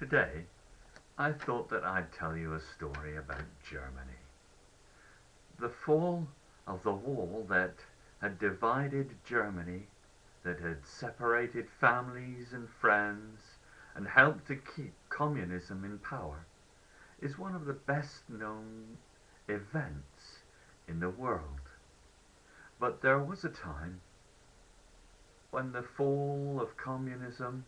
Today, I thought that I'd tell you a story about Germany. The fall of the wall that had divided Germany, that had separated families and friends, and helped to keep communism in power, is one of the best known events in the world. But there was a time when the fall of communism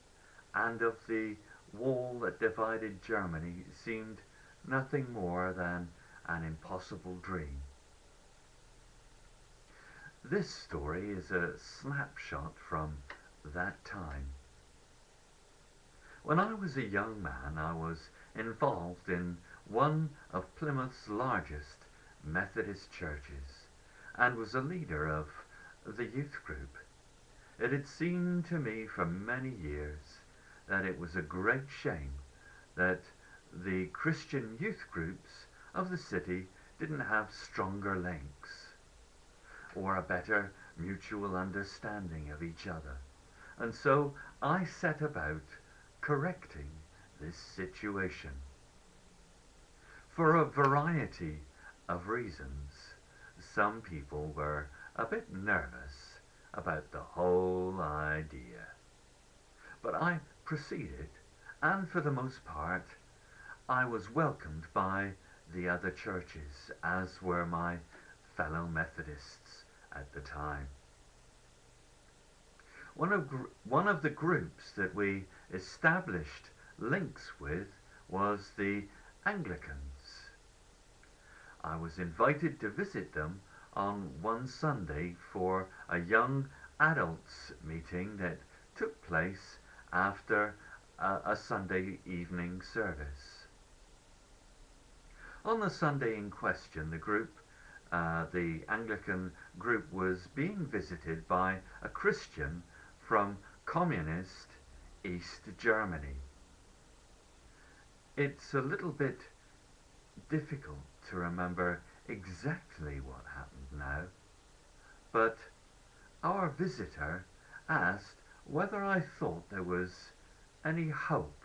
and of the wall that divided Germany seemed nothing more than an impossible dream. This story is a snapshot from that time. When I was a young man, I was involved in one of Plymouth's largest Methodist churches and was a leader of the youth group. It had seemed to me for many years that it was a great shame that the Christian youth groups of the city didn't have stronger links or a better mutual understanding of each other. And so I set about correcting this situation. For a variety of reasons, some people were a bit nervous about the whole idea. But I proceeded, and for the most part, I was welcomed by the other churches, as were my fellow Methodists at the time. One of the groups that we established links with was the Anglicans. I was invited to visit them on one Sunday for a young adults meeting that took place after a Sunday evening service. On the Sunday in question, the Anglican group was being visited by a Christian from communist East Germany. It's a little bit difficult to remember exactly what happened now, but our visitor asked whether I thought there was any hope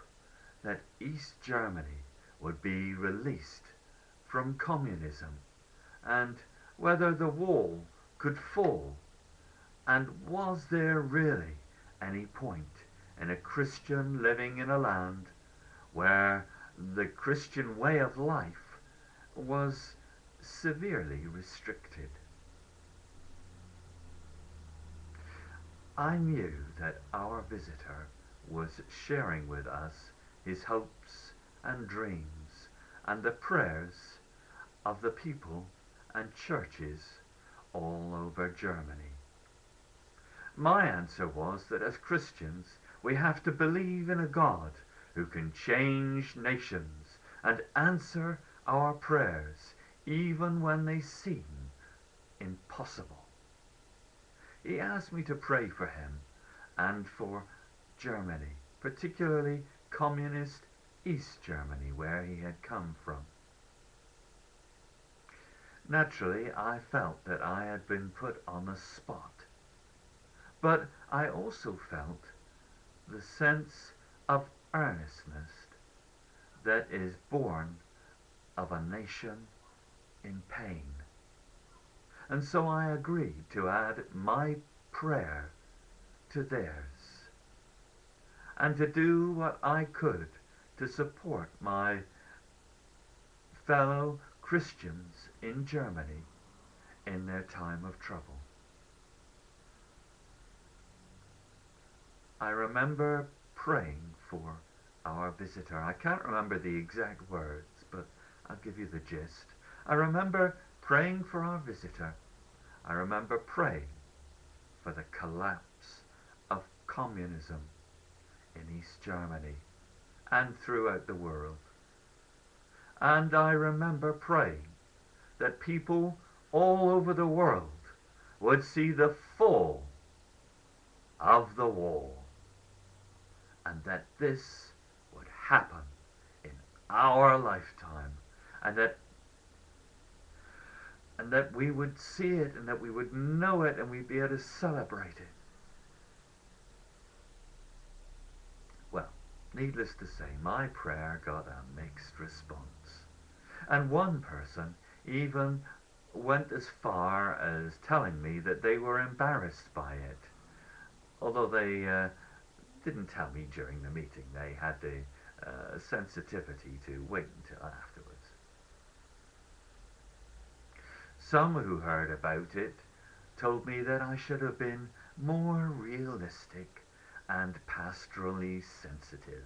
that East Germany would be released from communism, and whether the wall could fall, and was there really any point in a Christian living in a land where the Christian way of life was severely restricted. I knew that our visitor was sharing with us his hopes and dreams and the prayers of the people and churches all over Germany. My answer was that as Christians we have to believe in a God who can change nations and answer our prayers even when they seem impossible. He asked me to pray for him and for Germany, particularly communist East Germany, where he had come from. Naturally, I felt that I had been put on the spot, but I also felt the sense of earnestness that is born of a nation in pain. And so I agreed to add my prayer to theirs, and to do what I could to support my fellow Christians in Germany in their time of trouble. I remember praying for our visitor. I can't remember the exact words, but I'll give you the gist. I remember praying for our visitor. I remember praying for the collapse of communism in East Germany and throughout the world. And I remember praying that people all over the world would see the fall of the wall, and that this would happen in our lifetime, and that we would see it, and that we would know it, and we'd be able to celebrate it. Well, Needless to say, my prayer got a mixed response. And one person even went as far as telling me that they were embarrassed by it, although they didn't tell me during the meeting. They had the sensitivity to wait until afterwards. Some who heard about it told me that I should have been more realistic and pastorally sensitive.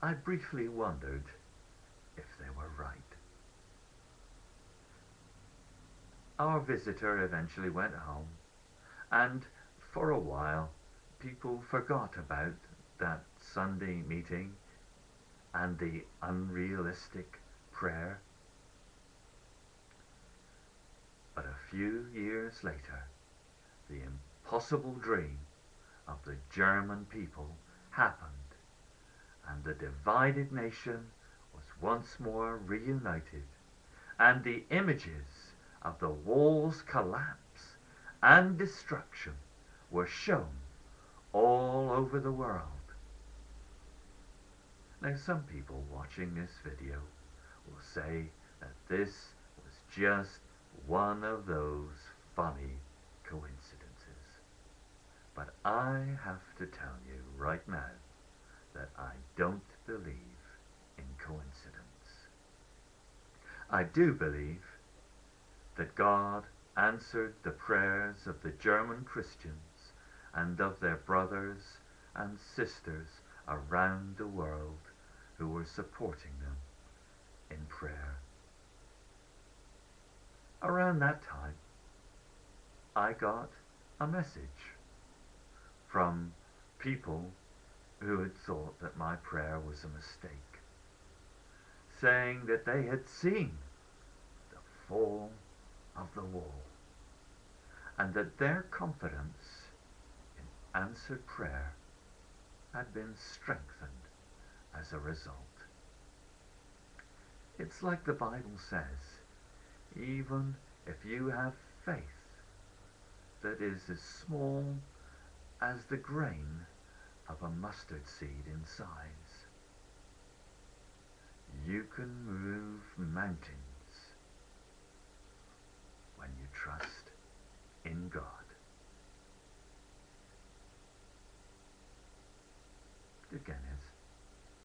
I briefly wondered if they were right. Our visitor eventually went home, and for a while people forgot about that Sunday meeting and the unrealistic prayer. But a few years later, the impossible dream of the German people happened, and the divided nation was once more reunited, and the images of the wall's collapse and destruction were shown all over the world. Now, some people watching this video will say that this was just one of those funny coincidences. But I have to tell you right now that I don't believe in coincidence. I do believe that God answered the prayers of the German Christians and of their brothers and sisters around the world who were supporting them in prayer. Around that time, I got a message from people who had thought that my prayer was a mistake, saying that they had seen the fall of the wall and that their confidence in answered prayer had been strengthened as a result. It's like the Bible says, even if you have faith that is as small as the grain of a mustard seed in size, you can move mountains when you trust in God.